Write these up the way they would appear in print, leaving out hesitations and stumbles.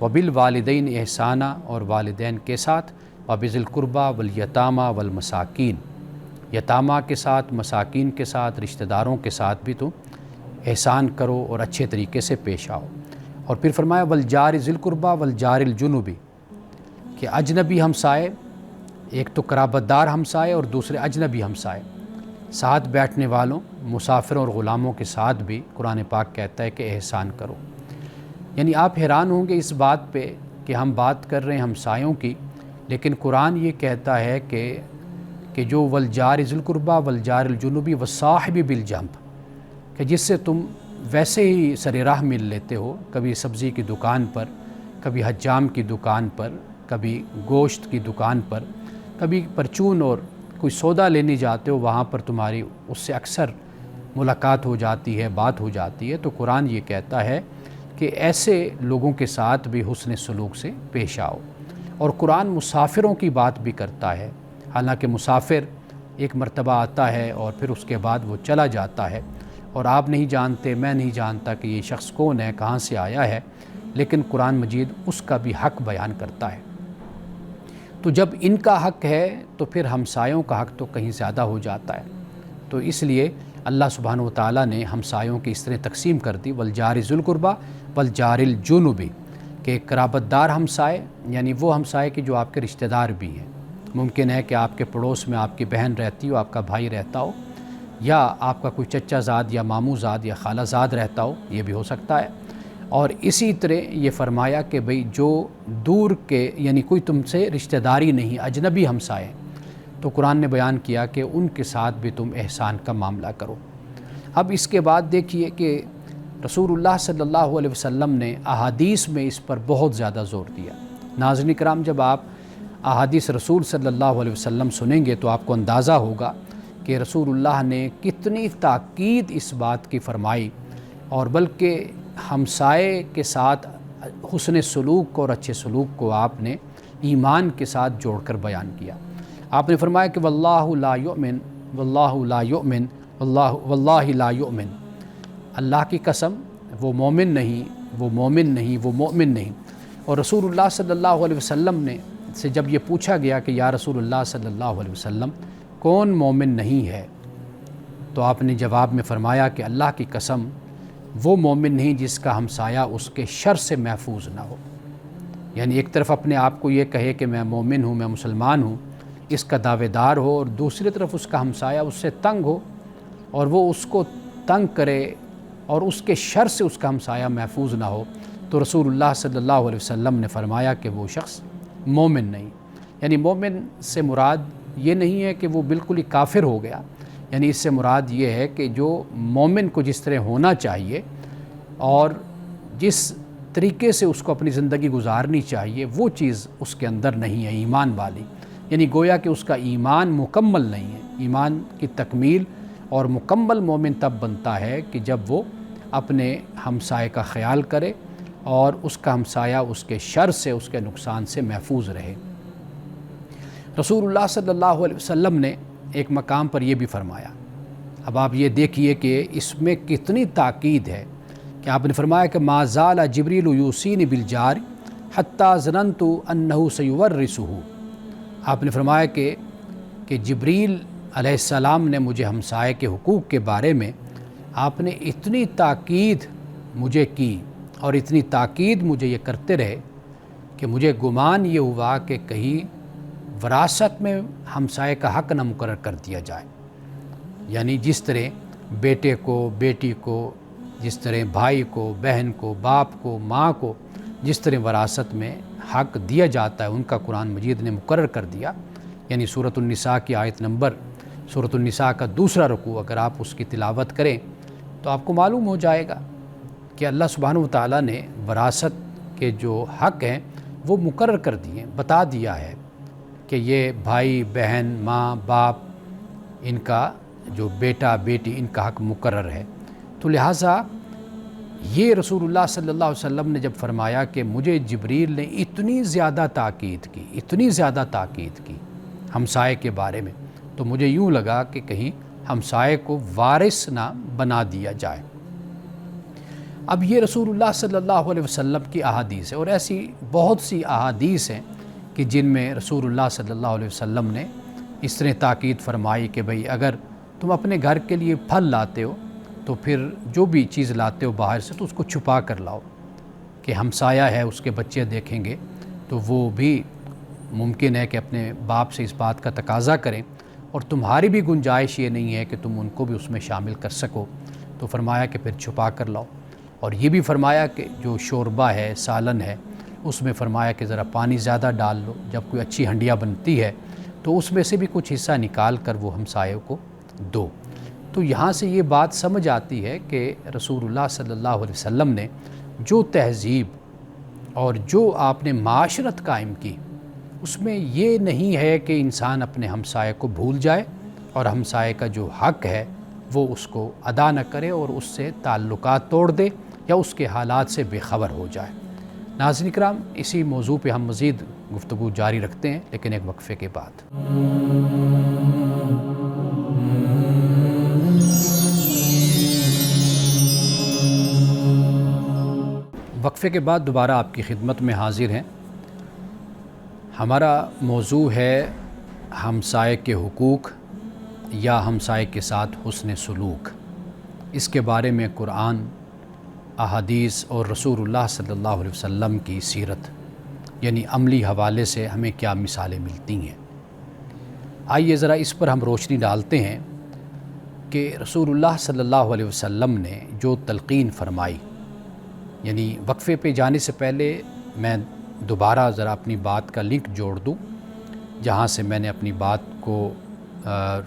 وبالوالدین احسانہ، اور والدین کے ساتھ، وبذی القربیٰ والیتامى والمساکین، یتامہ کے ساتھ، مساکین کے ساتھ، رشتہ داروں کے ساتھ بھی تم احسان کرو اور اچھے طریقے سے پیش آؤ۔ اور پھر فرمایا والجار ذی القربیٰ والجار الجنبی، کہ اجنبی ہمسائے، ایک تو قرابت دار ہمسائے اور دوسرے اجنبی ہمسائے، ساتھ بیٹھنے والوں، مسافروں اور غلاموں کے ساتھ بھی قرآن پاک کہتا ہے کہ احسان کرو۔ یعنی آپ حیران ہوں گے اس بات پہ کہ ہم بات کر رہے ہیں ہمسایوں کی، لیکن قرآن یہ کہتا ہے کہ جو والجار ذی القربیٰ والجار الجنبی والصاحب بالجنب، کہ جس سے تم ویسے ہی سر راہ مل لیتے ہو، کبھی سبزی کی دکان پر، کبھی حجام کی دکان پر، کبھی گوشت کی دکان پر، کبھی پرچون اور کوئی سودا لینے جاتے ہو، وہاں پر تمہاری اس سے اکثر ملاقات ہو جاتی ہے، بات ہو جاتی ہے۔ تو قرآن یہ کہتا ہے کہ ایسے لوگوں کے ساتھ بھی حسن سلوک سے پیش آؤ۔ اور قرآن مسافروں کی بات بھی کرتا ہے، حالانکہ مسافر ایک مرتبہ آتا ہے اور پھر اس کے بعد وہ چلا جاتا ہے، اور آپ نہیں جانتے، میں نہیں جانتا کہ یہ شخص کون ہے، کہاں سے آیا ہے، لیکن قرآن مجید اس کا بھی حق بیان کرتا ہے۔ تو جب ان کا حق ہے تو پھر ہمسایوں کا حق تو کہیں زیادہ ہو جاتا ہے۔ تو اس لیے اللہ سبحانہ و تعالیٰ نے ہمسایوں کی اس طرح تقسیم کر دی، والجار ذی القربیٰ والجار الجنبی، کہ قرابت دار ہمسائے، یعنی وہ ہمسائے کہ جو آپ کے رشتہ دار بھی ہیں۔ ممکن ہے کہ آپ کے پڑوس میں آپ کی بہن رہتی ہو، آپ کا بھائی رہتا ہو، یا آپ کا کوئی چچا زاد یا ماموں زاد یا خالہ زاد رہتا ہو، یہ بھی ہو سکتا ہے۔ اور اسی طرح یہ فرمایا کہ بھئی جو دور کے، یعنی کوئی تم سے رشتہ داری نہیں، اجنبی ہمسائے، تو قرآن نے بیان کیا کہ ان کے ساتھ بھی تم احسان کا معاملہ کرو۔ اب اس کے بعد دیکھیے کہ رسول اللہ صلی اللہ علیہ وسلم نے احادیث میں اس پر بہت زیادہ زور دیا۔ ناظرین کرام، جب آپ احادیث رسول صلی اللہ علیہ وسلم سنیں گے تو آپ کو اندازہ ہوگا کہ رسول اللہ نے کتنی تاکید اس بات کی فرمائی، اور بلکہ ہمسائے کے ساتھ حسن سلوک اور اچھے سلوک کو آپ نے ایمان کے ساتھ جوڑ کر بیان کیا۔ آپ نے فرمایا کہ واللہ لا یؤمن، واللہ لا یؤمن، واللہ لا یؤمن، اللہ کی قسم وہ مومن نہیں، وہ مومن نہیں، وہ مومن نہیں۔ اور رسول اللہ صلی اللہ علیہ وسلم نے سے جب یہ پوچھا گیا کہ یا رسول اللہ صلی اللہ علیہ وسلم کون مومن نہیں ہے، تو آپ نے جواب میں فرمایا کہ اللہ کی قسم وہ مومن نہیں جس کا ہمسایہ اس کے شر سے محفوظ نہ ہو۔ یعنی ایک طرف اپنے آپ کو یہ کہے کہ میں مومن ہوں، میں مسلمان ہوں، اس کا دعوے دار ہو، اور دوسری طرف اس کا ہمسایہ اس سے تنگ ہو اور وہ اس کو تنگ کرے اور اس کے شر سے اس کا ہمسایہ محفوظ نہ ہو، تو رسول اللہ صلی اللہ علیہ وسلم نے فرمایا کہ وہ شخص مومن نہیں۔ یعنی مومن سے مراد یہ نہیں ہے کہ وہ بالکل ہی کافر ہو گیا، یعنی اس سے مراد یہ ہے کہ جو مومن کو جس طرح ہونا چاہیے اور جس طریقے سے اس کو اپنی زندگی گزارنی چاہیے وہ چیز اس کے اندر نہیں ہے، ایمان والی، یعنی گویا کہ اس کا ایمان مکمل نہیں ہے۔ ایمان کی تکمیل اور مکمل مومن تب بنتا ہے کہ جب وہ اپنے ہمسائے کا خیال کرے اور اس کا ہمسایہ اس کے شر سے، اس کے نقصان سے محفوظ رہے۔ رسول اللہ صلی اللہ علیہ وسلم نے ایک مقام پر یہ بھی فرمایا، اب آپ یہ دیکھیے کہ اس میں کتنی تاکید ہے کہ آپ نے فرمایا کہ ما زال جبریل یوصینی بالجار حتی ظننت انہ سیورثہ۔ آپ نے فرمایا کہ جبریل علیہ السلام نے مجھے ہمسائے کے حقوق کے بارے میں آپ نے اتنی تاکید مجھے کی اور اتنی تاکید مجھے یہ کرتے رہے کہ مجھے گمان یہ ہوا کہ کہیں وراثت میں ہمسائے کا حق نہ مقرر کر دیا جائے۔ یعنی جس طرح بیٹے کو، بیٹی کو، جس طرح بھائی کو، بہن کو، باپ کو، ماں کو جس طرح وراثت میں حق دیا جاتا ہے، ان کا قرآن مجید نے مقرر کر دیا۔ یعنی سورۃ النساء کی آیت نمبر، سورۃ النساء کا دوسرا رکوع اگر آپ اس کی تلاوت کریں تو آپ کو معلوم ہو جائے گا کہ اللہ سبحانہ و تعالیٰ نے وراثت کے جو حق ہیں وہ مقرر کر دیے، بتا دیا ہے کہ یہ بھائی بہن ماں باپ، ان کا جو بیٹا بیٹی، ان کا حق مقرر ہے۔ تو لہٰذا یہ رسول اللہ صلی اللہ علیہ وسلم نے جب فرمایا کہ مجھے جبریل نے اتنی زیادہ تاکید کی، اتنی زیادہ تاکید کی ہمسائے کے بارے میں، تو مجھے یوں لگا کہ کہیں ہمسائے کو وارث نہ بنا دیا جائے۔ اب یہ رسول اللہ صلی اللہ علیہ وسلم کی احادیث ہے، اور ایسی بہت سی احادیث ہیں کہ جن میں رسول اللہ صلی اللہ علیہ وسلم نے اس طرح تاکید فرمائی کہ بھئی اگر تم اپنے گھر کے لیے پھل لاتے ہو تو پھر جو بھی چیز لاتے ہو باہر سے تو اس کو چھپا کر لاؤ، کہ ہمسایہ ہے اس کے بچے دیکھیں گے تو وہ بھی ممکن ہے کہ اپنے باپ سے اس بات کا تقاضا کریں، اور تمہاری بھی گنجائش یہ نہیں ہے کہ تم ان کو بھی اس میں شامل کر سکو، تو فرمایا کہ پھر چھپا کر لاؤ۔ اور یہ بھی فرمایا کہ جو شوربہ ہے، سالن ہے، اس میں فرمایا کہ ذرا پانی زیادہ ڈال لو، جب کوئی اچھی ہنڈیا بنتی ہے تو اس میں سے بھی کچھ حصہ نکال کر وہ ہمسایوں کو دو۔ تو یہاں سے یہ بات سمجھ آتی ہے کہ رسول اللہ صلی اللہ علیہ وسلم نے جو تہذیب اور جو آپ نے معاشرت قائم کی، اس میں یہ نہیں ہے کہ انسان اپنے ہمسائے کو بھول جائے اور ہمسائے کا جو حق ہے وہ اس کو ادا نہ کرے اور اس سے تعلقات توڑ دے یا اس کے حالات سے بے خبر ہو جائے۔ ناظرین کرام، اسی موضوع پہ ہم مزید گفتگو جاری رکھتے ہیں، لیکن ایک وقفے کے بعد۔ وقفے کے بعد دوبارہ آپ کی خدمت میں حاضر ہیں۔ ہمارا موضوع ہے ہمسائے کے حقوق یا ہمسائے کے ساتھ حسن سلوک۔ اس کے بارے میں قرآن، احادیث اور رسول اللہ صلی اللہ علیہ وسلم کی سیرت یعنی عملی حوالے سے ہمیں کیا مثالیں ملتی ہیں۔ آئیے ذرا اس پر ہم روشنی ڈالتے ہیں کہ رسول اللہ صلی اللہ علیہ وسلم نے جو تلقین فرمائی، یعنی وقفے پہ جانے سے پہلے میں دوبارہ ذرا اپنی بات کا لنک جوڑ دوں جہاں سے میں نے اپنی بات کو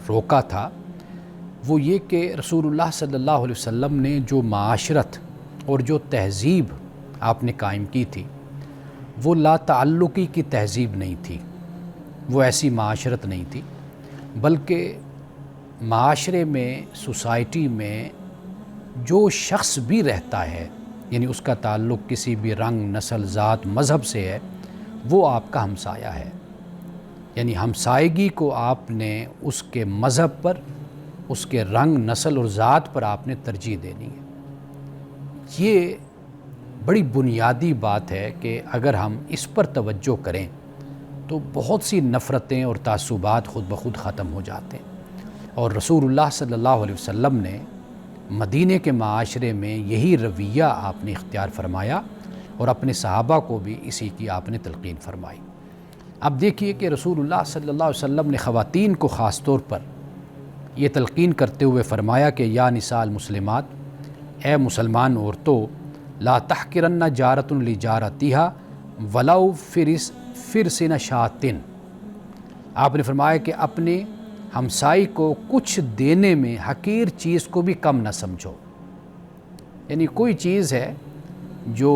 روکا تھا، وہ یہ کہ رسول اللہ صلی اللہ علیہ وسلم نے جو معاشرت اور جو تہذیب آپ نے قائم کی تھی وہ لا تعلقی کی تہذیب نہیں تھی، وہ ایسی معاشرت نہیں تھی، بلکہ معاشرے میں، سوسائٹی میں جو شخص بھی رہتا ہے، یعنی اس کا تعلق کسی بھی رنگ، نسل، ذات، مذہب سے ہے، وہ آپ کا ہمسایہ ہے۔ یعنی ہمسائیگی کو آپ نے اس کے مذہب پر، اس کے رنگ، نسل اور ذات پر آپ نے ترجیح دینی ہے۔ یہ بڑی بنیادی بات ہے کہ اگر ہم اس پر توجہ کریں تو بہت سی نفرتیں اور تعصبات خود بخود ختم ہو جاتے ہیں۔ اور رسول اللہ صلی اللہ علیہ وسلم نے مدینے کے معاشرے میں یہی رویہ آپ نے اختیار فرمایا اور اپنے صحابہ کو بھی اسی کی آپ نے تلقین فرمائی۔ اب دیکھیے کہ رسول اللہ صلی اللہ علیہ وسلم نے خواتین کو خاص طور پر یہ تلقین کرتے ہوئے فرمایا کہ یا نساء المسلمات، اے مسلمان عورتوں، لا تحقرن جارۃ لجارتہا ولو فرسن شاتن۔ آپ نے فرمایا کہ اپنے ہمسائی کو کچھ دینے میں حقیر چیز کو بھی کم نہ سمجھو۔ یعنی کوئی چیز ہے جو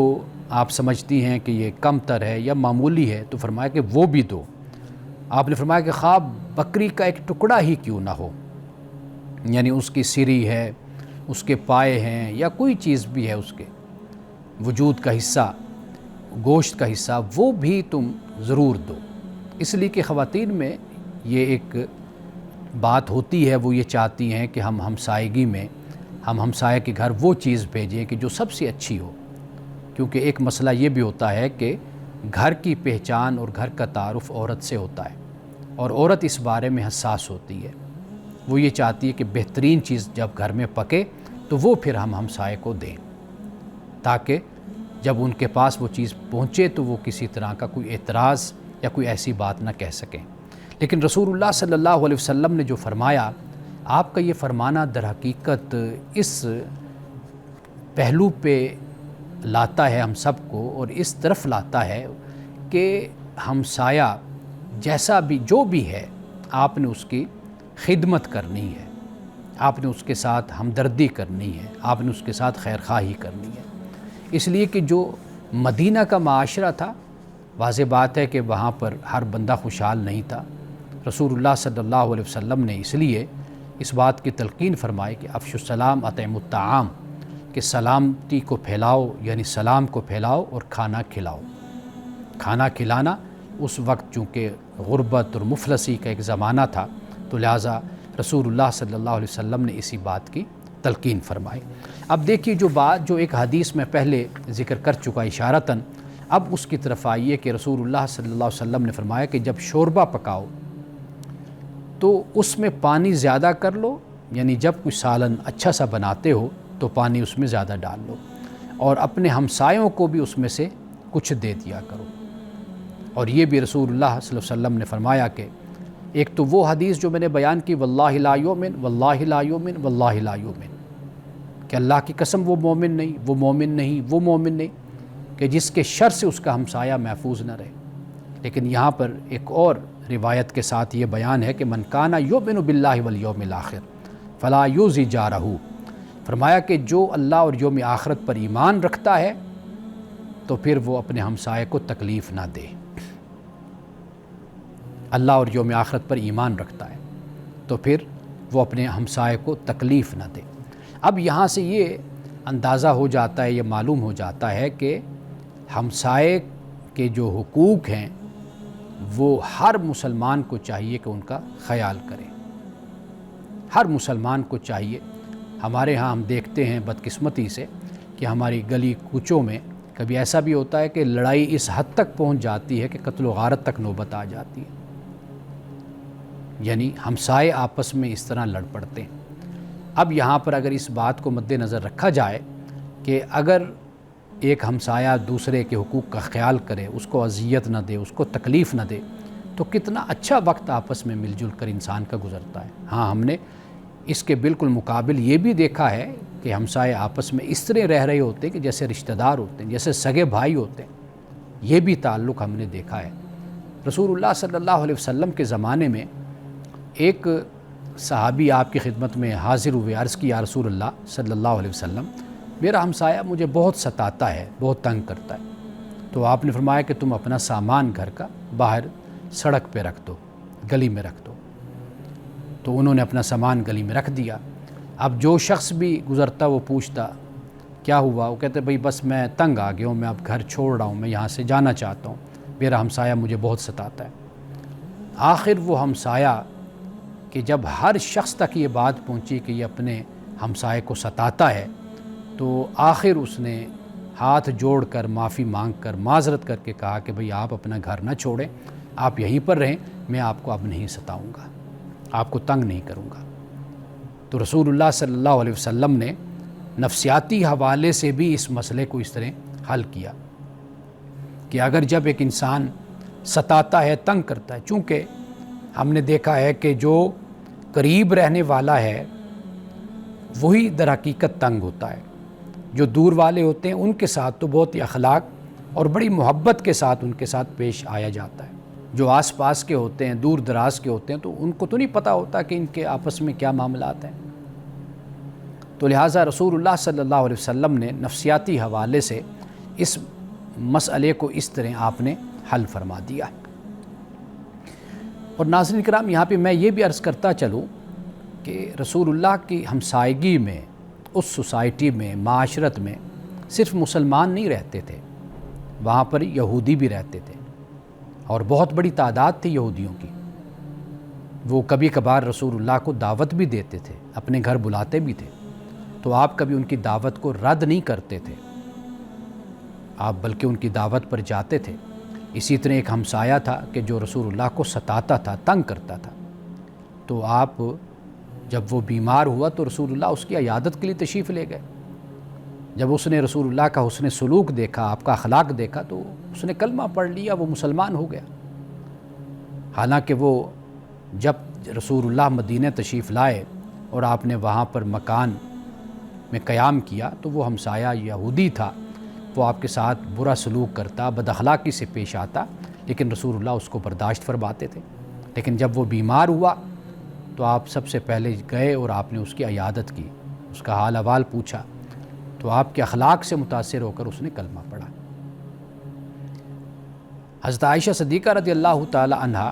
آپ سمجھتی ہیں کہ یہ کم تر ہے یا معمولی ہے تو فرمایا کہ وہ بھی دو۔ آپ نے فرمایا کہ خواب بکری کا ایک ٹکڑا ہی کیوں نہ ہو، یعنی اس کی سری ہے، اس کے پائے ہیں، یا کوئی چیز بھی ہے اس کے وجود کا حصہ، گوشت کا حصہ، وہ بھی تم ضرور دو۔ اس لیے کہ خواتین میں یہ ایک بات ہوتی ہے، وہ یہ چاہتی ہیں کہ ہم ہمسائیگی میں ہم ہمسائے کے گھر وہ چیز بھیجیں کہ جو سب سے اچھی ہو، کیونکہ ایک مسئلہ یہ بھی ہوتا ہے کہ گھر کی پہچان اور گھر کا تعارف عورت سے ہوتا ہے، اور عورت اس بارے میں حساس ہوتی ہے۔ وہ یہ چاہتی ہے کہ بہترین چیز جب گھر میں پکے تو وہ پھر ہم ہمسائے کو دیں، تاکہ جب ان کے پاس وہ چیز پہنچے تو وہ کسی طرح کا کوئی اعتراض یا کوئی ایسی بات نہ کہہ سکیں۔ لیکن رسول اللہ صلی اللہ علیہ وسلم نے جو فرمایا، آپ کا یہ فرمانا در حقیقت اس پہلو پہ لاتا ہے ہم سب کو، اور اس طرف لاتا ہے کہ ہمسایہ جیسا بھی جو بھی ہے آپ نے اس کی خدمت کرنی ہے، آپ نے اس کے ساتھ ہمدردی کرنی ہے، آپ نے اس کے ساتھ خیر خواہی کرنی ہے۔ اس لیے کہ جو مدینہ کا معاشرہ تھا، واضح بات ہے کہ وہاں پر ہر بندہ خوشحال نہیں تھا۔ رسول اللہ صلی اللہ علیہ وسلم نے اس لیے اس بات کی تلقین فرمائی کہ افشوا السلام اطعموا الطعام، کہ سلامتی کو پھیلاؤ، یعنی سلام کو پھیلاؤ اور کھانا کھلاؤ۔ کھانا کھلانا اس وقت چونکہ غربت اور مفلسی کا ایک زمانہ تھا، تو لہٰذا رسول اللہ صلی اللہ علیہ وسلم نے اسی بات کی تلقین فرمائے۔ اب دیکھیے جو بات جو ایک حدیث میں پہلے ذکر کر چکا اشارتاً، اب اس کی طرف آئیے کہ رسول اللہ صلی اللہ علیہ وسلم نے فرمایا کہ جب شوربہ پکاؤ تو اس میں پانی زیادہ کر لو، یعنی جب کوئی سالن اچھا سا بناتے ہو تو پانی اس میں زیادہ ڈال لو، اور اپنے ہمسایوں کو بھی اس میں سے کچھ دے دیا کرو۔ اور یہ بھی رسول اللہ صلی اللہ علیہ وسلم نے فرمایا کہ ایک تو وہ حدیث جو میں نے بیان کی واللہ لا یؤمن واللہ لا یؤمن واللہ لا یؤمن، کہ اللہ کی قسم وہ مومن نہیں، وہ مومن نہیں، وہ مومن نہیں، کہ جس کے شر سے اس کا ہمسایہ محفوظ نہ رہے۔ لیکن یہاں پر ایک اور روایت کے ساتھ یہ بیان ہے کہ من کان یؤمن باللہ والیوم الآخر فلا یؤذی جارہ، فرمایا کہ جو اللہ اور یوم آخرت پر ایمان رکھتا ہے تو پھر وہ اپنے ہمسائے کو تکلیف نہ دے۔ اللہ اور یوم آخرت پر ایمان رکھتا ہے تو پھر وہ اپنے ہمسائے کو تکلیف نہ دے۔ اب یہاں سے یہ اندازہ ہو جاتا ہے، یہ معلوم ہو جاتا ہے کہ ہمسائے کے جو حقوق ہیں وہ ہر مسلمان کو چاہیے کہ ان کا خیال کرے۔ ہر مسلمان کو چاہیے۔ ہمارے ہاں ہم دیکھتے ہیں بدقسمتی سے کہ ہماری گلی کوچوں میں کبھی ایسا بھی ہوتا ہے کہ لڑائی اس حد تک پہنچ جاتی ہے کہ قتل و غارت تک نوبت آ جاتی ہے، یعنی ہمسائے آپس میں اس طرح لڑ پڑتے ہیں۔ اب یہاں پر اگر اس بات کو مد نظر رکھا جائے کہ اگر ایک ہمسایہ دوسرے کے حقوق کا خیال کرے، اس کو اذیت نہ دے، اس کو تکلیف نہ دے، تو کتنا اچھا وقت آپس میں مل جل کر انسان کا گزرتا ہے۔ ہاں، ہم نے اس کے بالکل مقابل یہ بھی دیکھا ہے کہ ہمسائے آپس میں اس طرح رہ رہے ہوتے ہیں کہ جیسے رشتہ دار ہوتے ہیں، جیسے سگے بھائی ہوتے ہیں۔ یہ بھی تعلق ہم نے دیکھا ہے۔ رسول اللہ صلی اللہ علیہ وسلم کے زمانے میں ایک صحابی آپ کی خدمت میں حاضر ہوئے، عرض کی یا رسول اللہ صلی اللہ علیہ وسلم، میرا ہمسایہ مجھے بہت ستاتا ہے، بہت تنگ کرتا ہے۔ تو آپ نے فرمایا کہ تم اپنا سامان گھر کا باہر سڑک پہ رکھ دو، گلی میں رکھ دو۔ تو انہوں نے اپنا سامان گلی میں رکھ دیا۔ اب جو شخص بھی گزرتا وہ پوچھتا کیا ہوا، وہ کہتے بھئی بس میں تنگ آ گیا ہوں، میں اب گھر چھوڑ رہا ہوں، میں یہاں سے جانا چاہتا ہوں، میرا ہمسایہ مجھے بہت ستاتا ہے۔ آخر وہ ہمسایہ کہ جب ہر شخص تک یہ بات پہنچی کہ یہ اپنے ہمسائے کو ستاتا ہے، تو آخر اس نے ہاتھ جوڑ کر معافی مانگ کر معذرت کر کے کہا کہ بھئی آپ اپنا گھر نہ چھوڑیں، آپ یہیں پر رہیں، میں آپ کو اب نہیں ستاؤں گا، آپ کو تنگ نہیں کروں گا۔ تو رسول اللہ صلی اللہ علیہ وسلم نے نفسیاتی حوالے سے بھی اس مسئلے کو اس طرح حل کیا کہ اگر جب ایک انسان ستاتا ہے، تنگ کرتا ہے، چونکہ ہم نے دیکھا ہے کہ جو قریب رہنے والا ہے وہی در حقیقت تنگ ہوتا ہے۔ جو دور والے ہوتے ہیں ان کے ساتھ تو بہت ہی اخلاق اور بڑی محبت کے ساتھ ان کے ساتھ پیش آیا جاتا ہے۔ جو آس پاس کے ہوتے ہیں، دور دراز کے ہوتے ہیں، تو ان کو تو نہیں پتہ ہوتا کہ ان کے آپس میں کیا معاملات ہیں۔ تو لہٰذا رسول اللہ صلی اللہ علیہ وسلم نے نفسیاتی حوالے سے اس مسئلے کو اس طرح آپ نے حل فرما دیا۔ اور ناظرین کرام، یہاں پہ میں یہ بھی عرض کرتا چلوں کہ رسول اللہ کی ہمسائیگی میں، اس سوسائٹی میں، معاشرت میں صرف مسلمان نہیں رہتے تھے، وہاں پر یہودی بھی رہتے تھے، اور بہت بڑی تعداد تھی یہودیوں کی۔ وہ کبھی کبھار رسول اللہ کو دعوت بھی دیتے تھے، اپنے گھر بلاتے بھی تھے، تو آپ کبھی ان کی دعوت کو رد نہیں کرتے تھے، آپ بلکہ ان کی دعوت پر جاتے تھے۔ اسی طرح ایک ہمسایہ تھا کہ جو رسول اللہ کو ستاتا تھا، تنگ کرتا تھا، تو آپ جب وہ بیمار ہوا تو رسول اللہ اس کی عیادت کے لیے تشریف لے گئے۔ جب اس نے رسول اللہ کا حسن سلوک دیکھا، آپ کا اخلاق دیکھا، تو اس نے کلمہ پڑھ لیا، وہ مسلمان ہو گیا۔ حالانکہ وہ جب رسول اللہ مدینہ تشریف لائے اور آپ نے وہاں پر مکان میں قیام کیا تو وہ ہمسایہ یہودی تھا، وہ آپ کے ساتھ برا سلوک کرتا، بد اخلاقی سے پیش آتا، لیکن رسول اللہ اس کو برداشت فرماتے تھے۔ لیکن جب وہ بیمار ہوا تو آپ سب سے پہلے گئے اور آپ نے اس کی عیادت کی، اس کا حال احوال پوچھا، تو آپ کے اخلاق سے متاثر ہو کر اس نے کلمہ پڑھا۔ حضرت عائشہ صدیقہ رضی اللہ تعالی عنہا،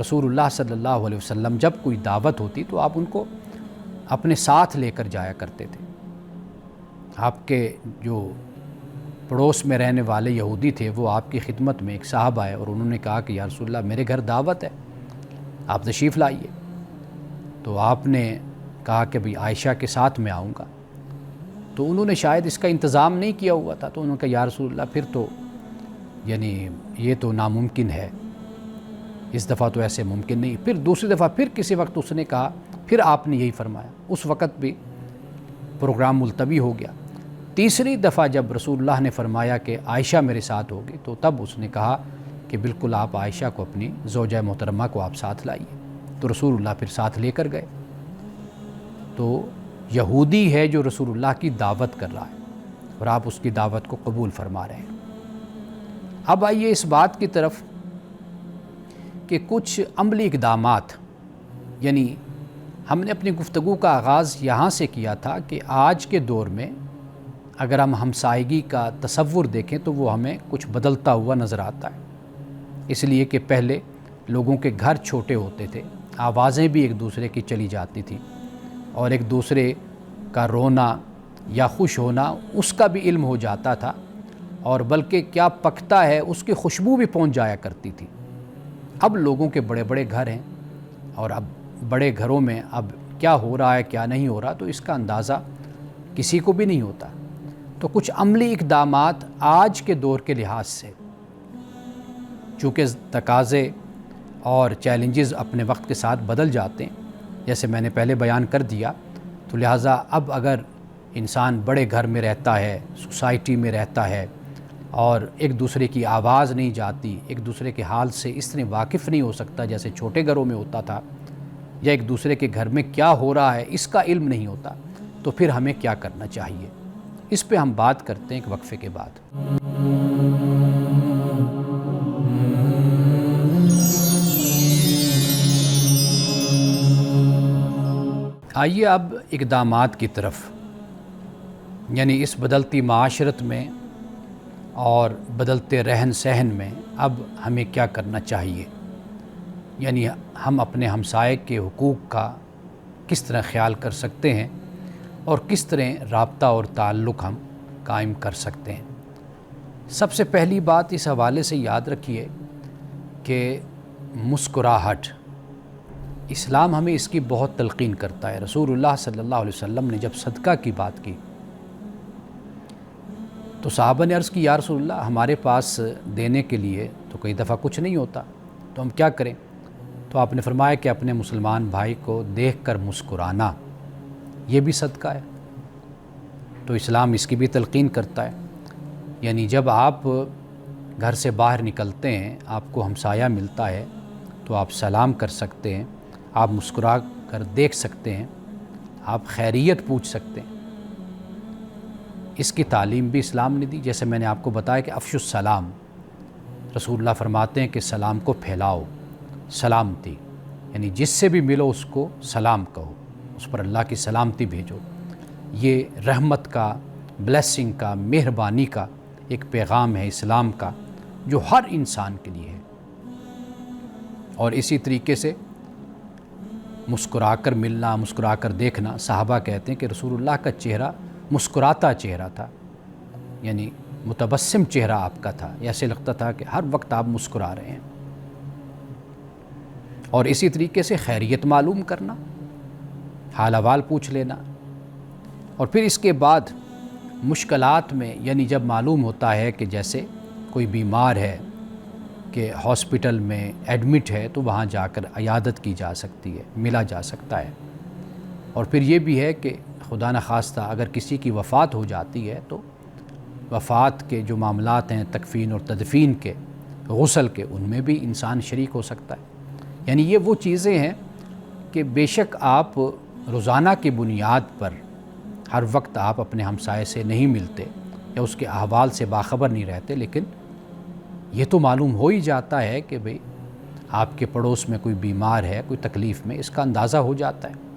رسول اللہ صلی اللہ علیہ وسلم جب کوئی دعوت ہوتی تو آپ ان کو اپنے ساتھ لے کر جایا کرتے تھے۔ آپ کے جو پڑوس میں رہنے والے یہودی تھے وہ آپ کی خدمت میں ایک صاحب آئے اور انہوں نے کہا کہ یا رسول اللہ میرے گھر دعوت ہے، آپ تشریف لائیے۔ تو آپ نے کہا کہ بھئی عائشہ کے ساتھ میں آؤں گا، تو انہوں نے شاید اس کا انتظام نہیں کیا ہوا تھا، تو انہوں نے کہا یا رسول اللہ پھر تو یعنی یہ تو ناممکن ہے، اس دفعہ تو ایسے ممکن نہیں۔ پھر دوسری دفعہ پھر کسی وقت اس نے کہا، پھر آپ نے یہی فرمایا، اس وقت بھی پروگرام ملتوی ہو گیا۔ تیسری دفعہ جب رسول اللہ نے فرمایا کہ عائشہ میرے ساتھ ہوگی، تو تب اس نے کہا کہ بالکل آپ عائشہ کو، اپنی زوجہ محترمہ کو آپ ساتھ لائیے، تو رسول اللہ پھر ساتھ لے کر گئے۔ تو یہودی ہے جو رسول اللہ کی دعوت کر رہا ہے اور آپ اس کی دعوت کو قبول فرما رہے ہیں۔ اب آئیے اس بات کی طرف کہ کچھ عملی اقدامات، یعنی ہم نے اپنی گفتگو کا آغاز یہاں سے کیا تھا کہ آج کے دور میں اگر ہم ہمسائیگی کا تصور دیکھیں تو وہ ہمیں کچھ بدلتا ہوا نظر آتا ہے، اس لیے کہ پہلے لوگوں کے گھر چھوٹے ہوتے تھے، آوازیں بھی ایک دوسرے کی چلی جاتی تھیں، اور ایک دوسرے کا رونا یا خوش ہونا اس کا بھی علم ہو جاتا تھا، اور بلکہ کیا پکتا ہے اس کی خوشبو بھی پہنچ جایا کرتی تھی۔ اب لوگوں کے بڑے بڑے گھر ہیں، اور اب بڑے گھروں میں اب کیا ہو رہا ہے کیا نہیں ہو رہا تو اس کا اندازہ کسی کو بھی نہیں ہوتا۔ تو کچھ عملی اقدامات آج کے دور کے لحاظ سے، چونکہ تقاضے اور چیلنجز اپنے وقت کے ساتھ بدل جاتے ہیں، جیسے میں نے پہلے بیان کر دیا، تو لہٰذا اب اگر انسان بڑے گھر میں رہتا ہے، سوسائٹی میں رہتا ہے، اور ایک دوسرے کی آواز نہیں جاتی، ایک دوسرے کے حال سے اس طرح واقف نہیں ہو سکتا جیسے چھوٹے گھروں میں ہوتا تھا، یا ایک دوسرے کے گھر میں کیا ہو رہا ہے اس کا علم نہیں ہوتا، تو پھر ہمیں کیا کرنا چاہیے؟ اس پہ ہم بات کرتے ہیں ایک وقفے کے بعد۔ آئیے اب اقدامات کی طرف، یعنی اس بدلتی معاشرت میں اور بدلتے رہن سہن میں اب ہمیں کیا کرنا چاہیے، یعنی ہم اپنے ہمسائے کے حقوق کا کس طرح خیال کر سکتے ہیں اور کس طرح رابطہ اور تعلق ہم قائم کر سکتے ہیں۔ سب سے پہلی بات اس حوالے سے یاد رکھیے کہ مسکراہٹ، اسلام ہمیں اس کی بہت تلقین کرتا ہے۔ رسول اللہ صلی اللہ علیہ وسلم نے جب صدقہ کی بات کی تو صحابہ نے عرض کی یا رسول اللہ ہمارے پاس دینے کے لیے تو کئی دفعہ کچھ نہیں ہوتا، تو ہم کیا کریں؟ تو آپ نے فرمایا کہ اپنے مسلمان بھائی کو دیکھ کر مسکرانا یہ بھی صدقہ ہے۔ تو اسلام اس کی بھی تلقین کرتا ہے، یعنی جب آپ گھر سے باہر نکلتے ہیں، آپ کو ہمسایہ ملتا ہے تو آپ سلام کر سکتے ہیں، آپ مسکرا کر دیکھ سکتے ہیں، آپ خیریت پوچھ سکتے ہیں۔ اس کی تعلیم بھی اسلام نے دی، جیسے میں نے آپ کو بتایا کہ افشوا السلام، رسول اللہ فرماتے ہیں کہ سلام کو پھیلاؤ، سلامتی، یعنی جس سے بھی ملو اس کو سلام کہو، اس پر اللہ کی سلامتی بھیجو۔ یہ رحمت کا، بلیسنگ کا، مہربانی کا ایک پیغام ہے اسلام کا جو ہر انسان کے لیے ہے۔ اور اسی طریقے سے مسکرا کر ملنا، مسکرا کر دیکھنا، صحابہ کہتے ہیں کہ رسول اللہ کا چہرہ مسکراتا چہرہ تھا، یعنی متبسم چہرہ آپ کا تھا، ایسے لگتا تھا کہ ہر وقت آپ مسکرا رہے ہیں۔ اور اسی طریقے سے خیریت معلوم کرنا، حال احوال پوچھ لینا، اور پھر اس کے بعد مشکلات میں، یعنی جب معلوم ہوتا ہے کہ جیسے کوئی بیمار ہے کہ ہاسپٹل میں ایڈمٹ ہے تو وہاں جا کر عیادت کی جا سکتی ہے، ملا جا سکتا ہے۔ اور پھر یہ بھی ہے کہ خدا نخواستہ اگر کسی کی وفات ہو جاتی ہے تو وفات کے جو معاملات ہیں تکفین اور تدفین کے، غسل کے، ان میں بھی انسان شریک ہو سکتا ہے۔ یعنی یہ وہ چیزیں ہیں کہ بے شک آپ روزانہ کی بنیاد پر ہر وقت آپ اپنے ہمسائے سے نہیں ملتے یا اس کے احوال سے باخبر نہیں رہتے، لیکن یہ تو معلوم ہو ہی جاتا ہے کہ بھئی آپ کے پڑوس میں کوئی بیمار ہے، کوئی تکلیف میں، اس کا اندازہ ہو جاتا ہے۔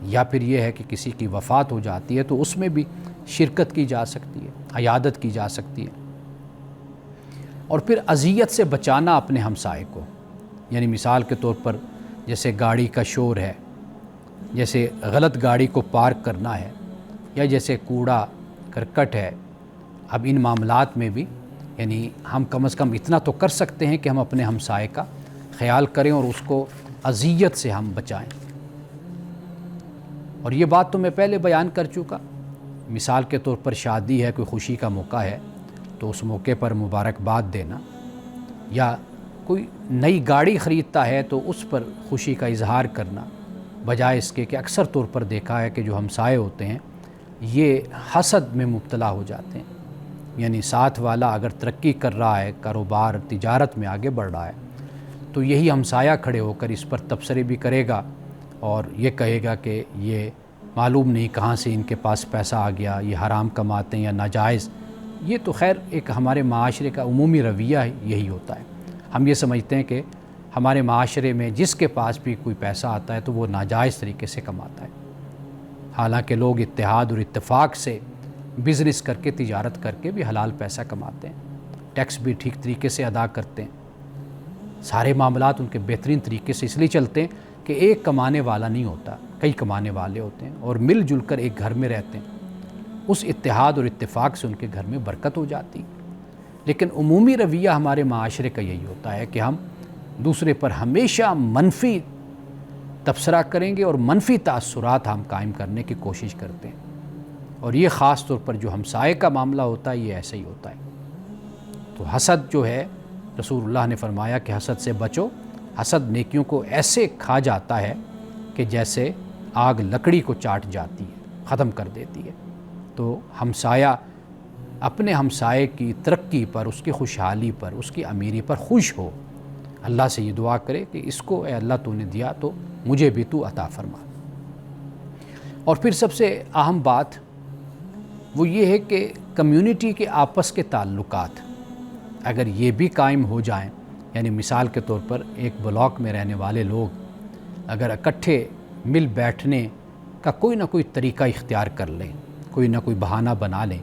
یا پھر یہ ہے کہ کسی کی وفات ہو جاتی ہے تو اس میں بھی شرکت کی جا سکتی ہے، عیادت کی جا سکتی ہے۔ اور پھر اذیت سے بچانا اپنے ہمسائے کو، یعنی مثال کے طور پر جیسے گاڑی کا شور ہے، جیسے غلط گاڑی کو پارک کرنا ہے، یا جیسے کوڑا کرکٹ ہے، اب ان معاملات میں بھی یعنی ہم کم از کم اتنا تو کر سکتے ہیں کہ ہم اپنے ہمسائے کا خیال کریں اور اس کو اذیت سے ہم بچائیں۔ اور یہ بات تو میں پہلے بیان کر چکا، مثال کے طور پر شادی ہے، کوئی خوشی کا موقع ہے تو اس موقع پر مبارکباد دینا، یا کوئی نئی گاڑی خریدتا ہے تو اس پر خوشی کا اظہار کرنا، بجائے اس کے کہ اکثر طور پر دیکھا ہے کہ جو ہمسائے ہوتے ہیں یہ حسد میں مبتلا ہو جاتے ہیں۔ یعنی ساتھ والا اگر ترقی کر رہا ہے، کاروبار تجارت میں آگے بڑھ رہا ہے، تو یہی ہمسایہ کھڑے ہو کر اس پر تبصرے بھی کرے گا اور یہ کہے گا کہ یہ معلوم نہیں کہاں سے ان کے پاس پیسہ آ گیا، یہ حرام کماتے ہیں یا ناجائز۔ یہ تو خیر ایک ہمارے معاشرے کا عمومی رویہ یہی ہوتا ہے۔ ہم یہ سمجھتے ہیں کہ ہمارے معاشرے میں جس کے پاس بھی کوئی پیسہ آتا ہے تو وہ ناجائز طریقے سے کماتا ہے، حالانکہ لوگ اتحاد اور اتفاق سے بزنس کر کے، تجارت کر کے بھی حلال پیسہ کماتے ہیں، ٹیکس بھی ٹھیک طریقے سے ادا کرتے ہیں، سارے معاملات ان کے بہترین طریقے سے اس لیے چلتے ہیں کہ ایک کمانے والا نہیں ہوتا، کئی کمانے والے ہوتے ہیں اور مل جل کر ایک گھر میں رہتے ہیں۔ اس اتحاد اور اتفاق سے ان کے گھر میں برکت ہو جاتی۔ لیکن عمومی رویہ ہمارے معاشرے کا یہی ہوتا ہے کہ ہم دوسرے پر ہمیشہ منفی تبصرہ کریں گے اور منفی تاثرات ہم قائم کرنے کی کوشش کرتے ہیں، اور یہ خاص طور پر جو ہمسائے کا معاملہ ہوتا ہے یہ ایسا ہی ہوتا ہے۔ تو حسد جو ہے، رسول اللہ نے فرمایا کہ حسد سے بچو، حسد نیکیوں کو ایسے کھا جاتا ہے کہ جیسے آگ لکڑی کو چاٹ جاتی ہے، ختم کر دیتی ہے۔ تو ہمسایہ اپنے ہمسائے کی ترقی پر، اس کی خوشحالی پر، اس کی امیری پر خوش ہو، اللہ سے یہ دعا کرے کہ اس کو اے اللہ تو نے دیا تو مجھے بھی تو عطا فرما۔ اور پھر سب سے اہم بات وہ یہ ہے کہ کمیونٹی کے آپس کے تعلقات اگر یہ بھی قائم ہو جائیں، یعنی مثال کے طور پر ایک بلاک میں رہنے والے لوگ اگر اکٹھے مل بیٹھنے کا کوئی نہ کوئی طریقہ اختیار کر لیں، کوئی نہ کوئی بہانہ بنا لیں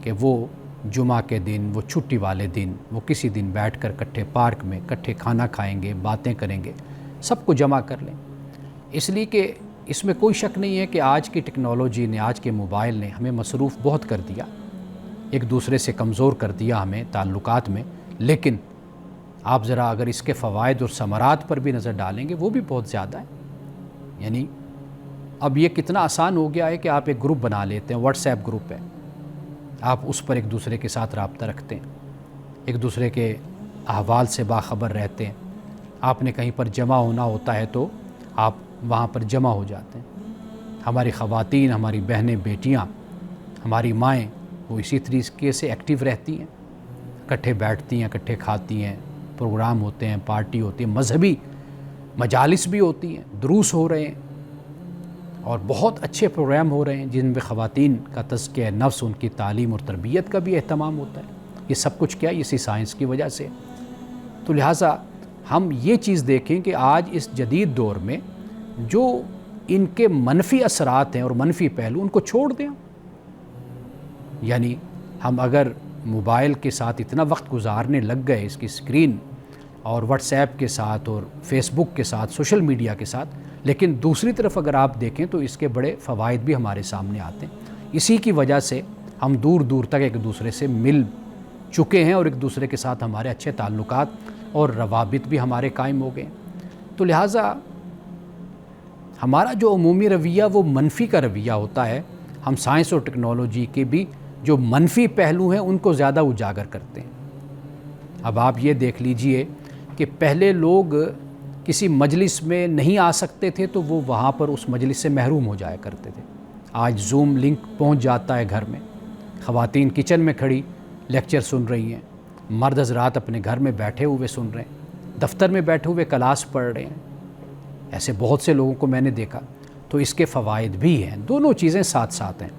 کہ وہ جمعہ کے دن، وہ چھٹی والے دن، وہ کسی دن بیٹھ کر اکٹھے پارک میں اکٹھے کھانا کھائیں گے، باتیں کریں گے، سب کو جمع کر لیں۔ اس لیے کہ اس میں کوئی شک نہیں ہے کہ آج کی ٹیکنالوجی نے، آج کے موبائل نے ہمیں مصروف بہت کر دیا، ایک دوسرے سے کمزور کر دیا ہمیں تعلقات میں، لیکن آپ ذرا اگر اس کے فوائد اور ثمرات پر بھی نظر ڈالیں گے وہ بھی بہت زیادہ ہیں۔ یعنی اب یہ کتنا آسان ہو گیا ہے کہ آپ ایک گروپ بنا لیتے ہیں، واٹس ایپ گروپ ہے، آپ اس پر ایک دوسرے کے ساتھ رابطہ رکھتے ہیں، ایک دوسرے کے احوال سے باخبر رہتے ہیں، آپ نے کہیں پر جمع ہونا ہوتا ہے تو آپ وہاں پر جمع ہو جاتے ہیں۔ ہماری خواتین، ہماری بہنیں، بیٹیاں، ہماری مائیں وہ اسی طریقے سے ایکٹیو رہتی ہیں، اکٹھے بیٹھتی ہیں، اکٹھے کھاتی ہیں، پروگرام ہوتے ہیں، پارٹی ہوتی ہے، مذہبی مجالس بھی ہوتی ہیں، دروس ہو رہے ہیں اور بہت اچھے پروگرام ہو رہے ہیں جن میں خواتین کا تزکیہ نفس، ان کی تعلیم اور تربیت کا بھی اہتمام ہوتا ہے۔ یہ سب کچھ کیا اسی سائنس کی وجہ سے۔ تو لہٰذا ہم یہ چیز دیکھیں کہ آج اس جدید دور میں جو ان کے منفی اثرات ہیں اور منفی پہلو، ان کو چھوڑ دیں۔ یعنی ہم اگر موبائل کے ساتھ اتنا وقت گزارنے لگ گئے، اس کی اسکرین اور واٹس ایپ کے ساتھ اور فیس بک کے ساتھ، سوشل میڈیا کے ساتھ، لیکن دوسری طرف اگر آپ دیکھیں تو اس کے بڑے فوائد بھی ہمارے سامنے آتے ہیں۔ اسی کی وجہ سے ہم دور دور تک ایک دوسرے سے مل چکے ہیں اور ایک دوسرے کے ساتھ ہمارے اچھے تعلقات اور روابط بھی ہمارے قائم ہو گئے۔ تو لہٰذا ہمارا جو عمومی رویہ وہ منفی کا رویہ ہوتا ہے، ہم سائنس اور ٹیکنالوجی کے بھی جو منفی پہلو ہیں ان کو زیادہ اجاگر کرتے ہیں۔ اب آپ یہ دیکھ لیجئے کہ پہلے لوگ کسی مجلس میں نہیں آ سکتے تھے تو وہ وہاں پر اس مجلس سے محروم ہو جایا کرتے تھے۔ آج زوم لنک پہنچ جاتا ہے گھر میں، خواتین کچن میں کھڑی لیکچر سن رہی ہیں، مرد حضرات اپنے گھر میں بیٹھے ہوئے سن رہے ہیں، دفتر میں بیٹھے ہوئے کلاس پڑھ رہے ہیں۔ ایسے بہت سے لوگوں کو میں نے دیکھا۔ تو اس کے فوائد بھی ہیں، دونوں چیزیں ساتھ ساتھ ہیں۔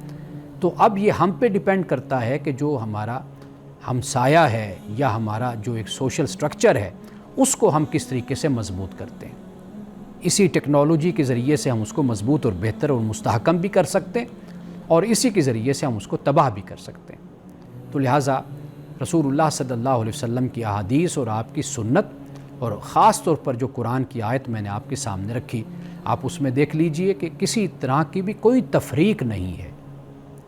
تو اب یہ ہم پہ ڈیپینڈ کرتا ہے کہ جو ہمارا ہمسایہ ہے یا ہمارا جو ایک سوشل سٹرکچر ہے اس کو ہم کس طریقے سے مضبوط کرتے ہیں۔ اسی ٹیکنالوجی کے ذریعے سے ہم اس کو مضبوط اور بہتر اور مستحکم بھی کر سکتے ہیں، اور اسی کے ذریعے سے ہم اس کو تباہ بھی کر سکتے ہیں۔ تو لہٰذا رسول اللہ صلی اللہ علیہ وسلم کی احادیث اور آپ کی سنت، اور خاص طور پر جو قرآن کی آیت میں نے آپ کے سامنے رکھی، آپ اس میں دیکھ لیجئے کہ کسی طرح کی بھی کوئی تفریق نہیں ہے۔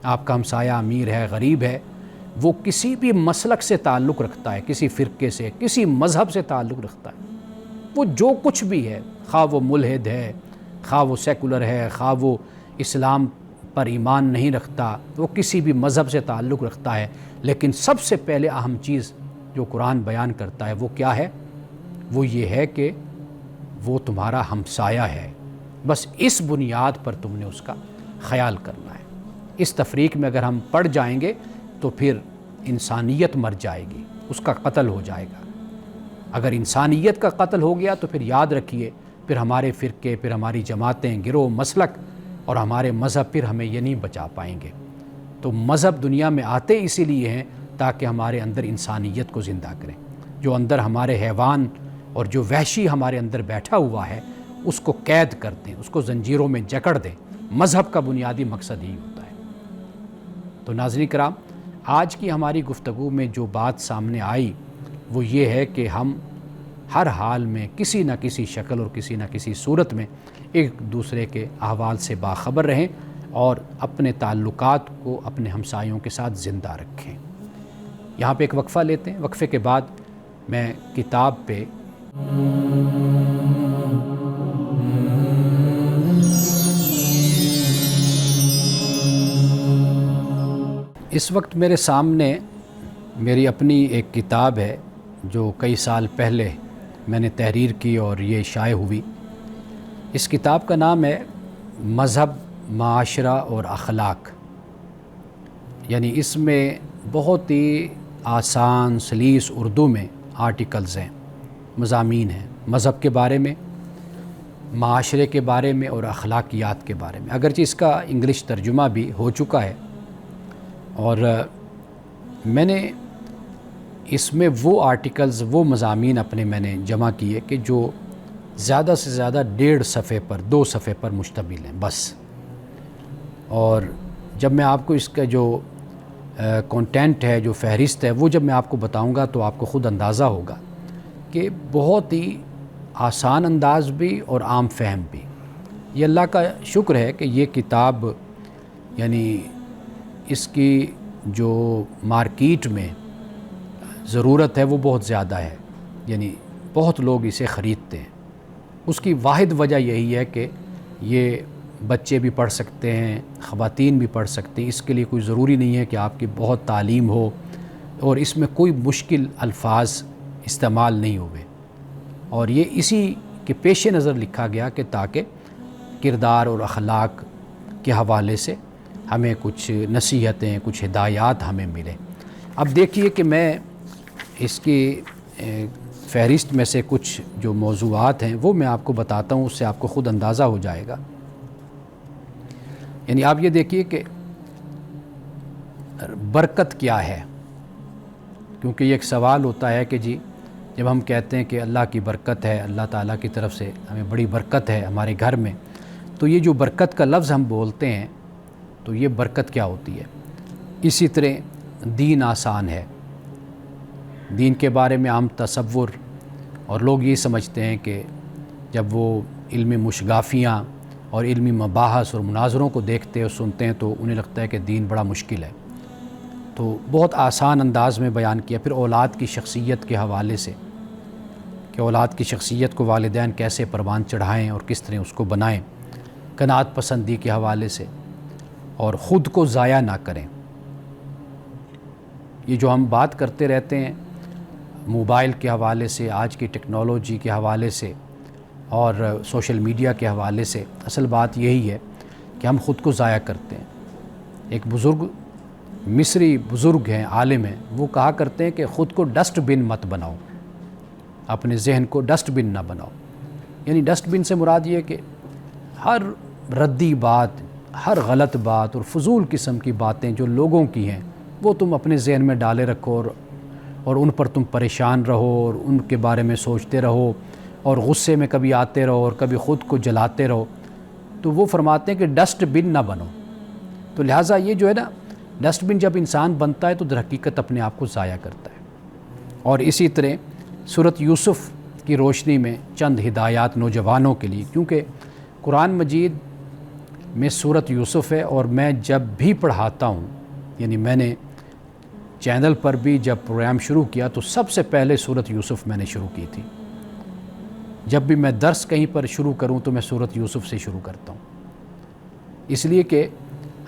آپ کا ہمسایہ امیر ہے، غریب ہے، وہ کسی بھی مسلک سے تعلق رکھتا ہے، کسی فرقے سے، کسی مذہب سے تعلق رکھتا ہے، وہ جو کچھ بھی ہے، خواہ وہ ملحد ہے، خواہ وہ سیکولر ہے، خواہ وہ اسلام پر ایمان نہیں رکھتا، وہ کسی بھی مذہب سے تعلق رکھتا ہے، لیکن سب سے پہلے اہم چیز جو قرآن بیان کرتا ہے وہ کیا ہے؟ وہ یہ ہے کہ وہ تمہارا ہمسایہ ہے، بس اس بنیاد پر تم نے اس کا خیال کرنا ہے۔ اس تفریق میں اگر ہم پڑ جائیں گے تو پھر انسانیت مر جائے گی، اس کا قتل ہو جائے گا۔ اگر انسانیت کا قتل ہو گیا تو پھر یاد رکھیے، پھر ہمارے فرقے، پھر ہماری جماعتیں، گروہ، مسلک اور ہمارے مذہب پھر ہمیں یہ نہیں بچا پائیں گے۔ تو مذہب دنیا میں آتے اسی لیے ہیں تاکہ ہمارے اندر انسانیت کو زندہ کریں۔ جو اندر ہمارے حیوان اور جو وحشی ہمارے اندر بیٹھا ہوا ہے اس کو قید کر دیں، اس کو زنجیروں میں جکڑ دیں۔ مذہب کا بنیادی مقصد ہی ہوتا ہے۔ تو ناظرین کرام، آج کی ہماری گفتگو میں جو بات سامنے آئی وہ یہ ہے کہ ہم ہر حال میں کسی نہ کسی شکل اور کسی نہ کسی صورت میں ایک دوسرے کے احوال سے باخبر رہیں اور اپنے تعلقات کو اپنے ہمسایوں کے ساتھ زندہ رکھیں۔ یہاں پہ ایک وقفہ لیتے ہیں، وقفے کے بعد میں کتاب پہ اس وقت میرے سامنے میری اپنی ایک کتاب ہے جو کئی سال پہلے میں نے تحریر کی اور یہ شائع ہوئی۔ اس کتاب کا نام ہے مذہب، معاشرہ اور اخلاق۔ یعنی اس میں بہت ہی آسان سلیس اردو میں آرٹیکلز ہیں، مضامین ہیں، مذہب کے بارے میں، معاشرے کے بارے میں اور اخلاقیات کے بارے میں۔ اگرچہ اس کا انگلش ترجمہ بھی ہو چکا ہے، اور میں نے اس میں وہ آرٹیکلز، وہ مضامین اپنے میں نے جمع کیے کہ جو زیادہ سے زیادہ 1.5 صفحے پر، 2 صفحے پر مشتمل ہیں بس۔ اور جب میں آپ کو اس کا جو کنٹینٹ ہے، جو فہرست ہے، وہ جب میں آپ کو بتاؤں گا تو آپ کو خود اندازہ ہوگا کہ بہت ہی آسان انداز بھی اور عام فہم بھی۔ یہ اللہ کا شکر ہے کہ یہ کتاب یعنی اس کی جو مارکیٹ میں ضرورت ہے وہ بہت زیادہ ہے، یعنی بہت لوگ اسے خریدتے ہیں۔ اس کی واحد وجہ یہی ہے کہ یہ بچے بھی پڑھ سکتے ہیں، خواتین بھی پڑھ سکتے ہیں۔ اس کے لیے کوئی ضروری نہیں ہے کہ آپ کی بہت تعلیم ہو، اور اس میں کوئی مشکل الفاظ استعمال نہیں ہوئے، اور یہ اسی کے پیش نظر لکھا گیا کہ تاکہ کردار اور اخلاق کے حوالے سے ہمیں کچھ نصیحتیں، کچھ ہدایات ہمیں ملیں۔ اب دیکھیے کہ میں اس کی فہرست میں سے کچھ جو موضوعات ہیں وہ میں آپ کو بتاتا ہوں، اس سے آپ کو خود اندازہ ہو جائے گا۔ یعنی آپ یہ دیکھیے کہ برکت کیا ہے، کیونکہ یہ ایک سوال ہوتا ہے کہ جی جب ہم کہتے ہیں کہ اللہ کی برکت ہے، اللہ تعالیٰ کی طرف سے ہمیں بڑی برکت ہے ہمارے گھر میں، تو یہ جو برکت کا لفظ ہم بولتے ہیں تو یہ برکت کیا ہوتی ہے؟ اسی طرح دین آسان ہے، دین کے بارے میں عام تصور، اور لوگ یہ سمجھتے ہیں کہ جب وہ علم مشگافیاں اور علمی مباحث اور مناظروں کو دیکھتے اور سنتے ہیں تو انہیں لگتا ہے کہ دین بڑا مشکل ہے۔ تو بہت آسان انداز میں بیان کیا۔ پھر اولاد کی شخصیت کے حوالے سے کہ اولاد کی شخصیت کو والدین کیسے پروان چڑھائیں اور کس طرح اس کو بنائیں، قناعت پسندی کے حوالے سے، اور خود کو ضائع نہ کریں۔ یہ جو ہم بات کرتے رہتے ہیں موبائل کے حوالے سے، آج کی ٹیکنالوجی کے حوالے سے اور سوشل میڈیا کے حوالے سے، اصل بات یہی ہے کہ ہم خود کو ضائع کرتے ہیں۔ ایک بزرگ، مصری بزرگ ہیں، عالم ہیں، وہ کہا کرتے ہیں کہ خود کو ڈسٹ بن مت بناؤ، اپنے ذہن کو ڈسٹ بن نہ بناؤ۔ یعنی ڈسٹ بن سے مراد یہ کہ ہر ردی بات، ہر غلط بات اور فضول قسم کی باتیں جو لوگوں کی ہیں وہ تم اپنے ذہن میں ڈالے رکھو، اور ان پر تم پریشان رہو اور ان کے بارے میں سوچتے رہو اور غصے میں کبھی آتے رہو اور کبھی خود کو جلاتے رہو۔ تو وہ فرماتے ہیں کہ ڈسٹ بن نہ بنو۔ تو لہٰذا یہ جو ہے نا، ڈسٹ بن جب انسان بنتا ہے تو در حقیقت اپنے آپ کو ضائع کرتا ہے۔ اور اسی طرح سورۃ یوسف کی روشنی میں چند ہدایات نوجوانوں کے لیے، کیونکہ قرآن مجید میں سورۃ یوسف ہے، اور میں جب بھی پڑھاتا ہوں، یعنی میں نے چینل پر بھی جب پروگرام شروع کیا تو سب سے پہلے سورۃ یوسف میں نے شروع کی تھی۔ جب بھی میں درس کہیں پر شروع کروں تو میں سورۃ یوسف سے شروع کرتا ہوں۔ اس لیے کہ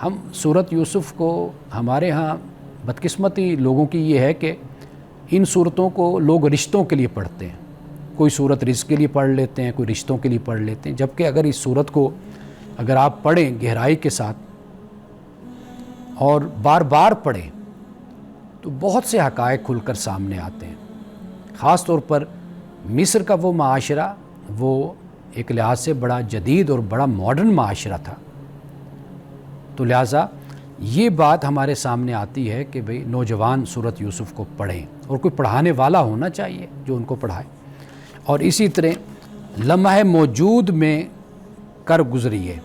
ہم صورت یوسف کو ہمارے ہاں بدقسمتی لوگوں کی یہ ہے کہ ان صورتوں کو لوگ رشتوں کے لیے پڑھتے ہیں. کوئی صورت رزق کے لیے پڑھ لیتے ہیں, کوئی رشتوں کے لیے پڑھ لیتے ہیں, جبکہ اگر اس صورت کو اگر آپ پڑھیں گہرائی کے ساتھ اور بار بار پڑھیں تو بہت سے حقائق کھل کر سامنے آتے ہیں. خاص طور پر مصر کا وہ معاشرہ وہ ایک لحاظ سے بڑا جدید اور بڑا ماڈرن معاشرہ تھا. تو لہٰذا یہ بات ہمارے سامنے آتی ہے کہ بھئی نوجوان سورۃ یوسف کو پڑھیں, اور کوئی پڑھانے والا ہونا چاہیے جو ان کو پڑھائے. اور اسی طرح لمحہ موجود میں کر گزریے,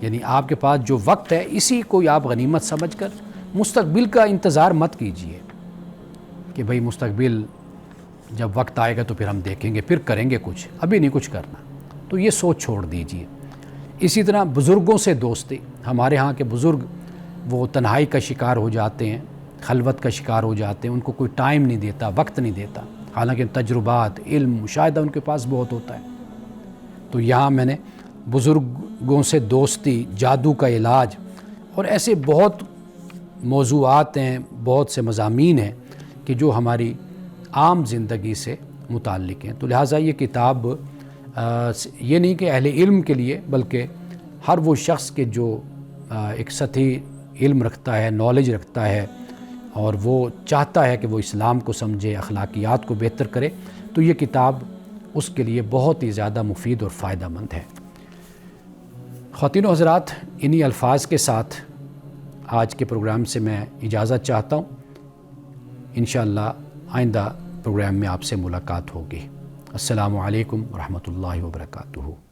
یعنی آپ کے پاس جو وقت ہے اسی کو آپ غنیمت سمجھ کر مستقبل کا انتظار مت کیجیے کہ بھئی مستقبل جب وقت آئے گا تو پھر ہم دیکھیں گے, پھر کریں گے کچھ, ابھی نہیں کچھ کرنا. تو یہ سوچ چھوڑ دیجیے. اسی طرح بزرگوں سے دوستی. ہمارے ہاں کے بزرگ وہ تنہائی کا شکار ہو جاتے ہیں, خلوت کا شکار ہو جاتے ہیں, ان کو کوئی ٹائم نہیں دیتا, وقت نہیں دیتا, حالانکہ تجربات, علم, مشاہدہ ان کے پاس بہت ہوتا ہے. تو یہاں میں نے بزرگوں سے دوستی, جادو کا علاج اور ایسے بہت موضوعات ہیں, بہت سے مضامین ہیں کہ جو ہماری عام زندگی سے متعلق ہیں. تو لہٰذا یہ کتاب یہ نہیں کہ اہل علم کے لیے, بلکہ ہر وہ شخص کے جو ایک سطحی علم رکھتا ہے, نالج رکھتا ہے, اور وہ چاہتا ہے کہ وہ اسلام کو سمجھے, اخلاقیات کو بہتر کرے, تو یہ کتاب اس کے لیے بہت ہی زیادہ مفید اور فائدہ مند ہے. خواتین و حضرات, انہی الفاظ کے ساتھ آج کے پروگرام سے میں اجازت چاہتا ہوں. انشاءاللہ آئندہ پروگرام میں آپ سے ملاقات ہوگی. السلام علیکم ورحمۃ اللہ وبرکاتہ.